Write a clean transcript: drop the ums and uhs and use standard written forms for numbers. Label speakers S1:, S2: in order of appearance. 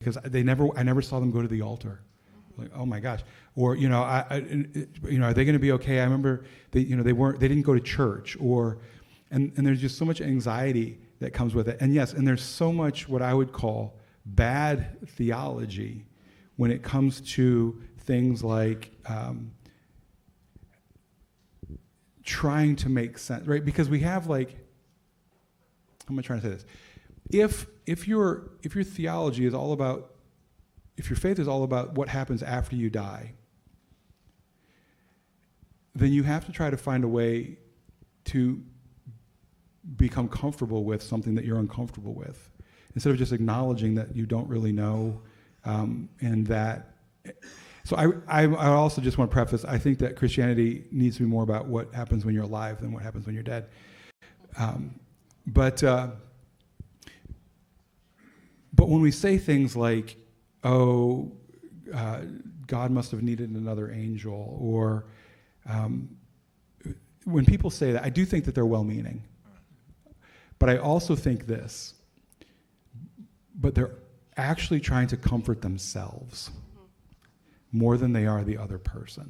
S1: because I never saw them go to the altar. Like, oh my gosh. Or, are they going to be okay? I remember they didn't go to church, and there's just so much anxiety that comes with it. And yes, and there's so much what I would call bad theology when it comes to things like trying to make sense, right? Because we have how am I trying to say this? If your theology is all about, if your faith is all about what happens after you die, then you have to try to find a way to become comfortable with something that you're uncomfortable with, instead of just acknowledging that you don't really know, and that. So I also just want to preface, I think that Christianity needs to be more about what happens when you're alive than what happens when you're dead. But when we say things like, oh, God must have needed another angel, or when people say that, I do think that they're well-meaning. But I also think this, but they're actually trying to comfort themselves more than they are the other person.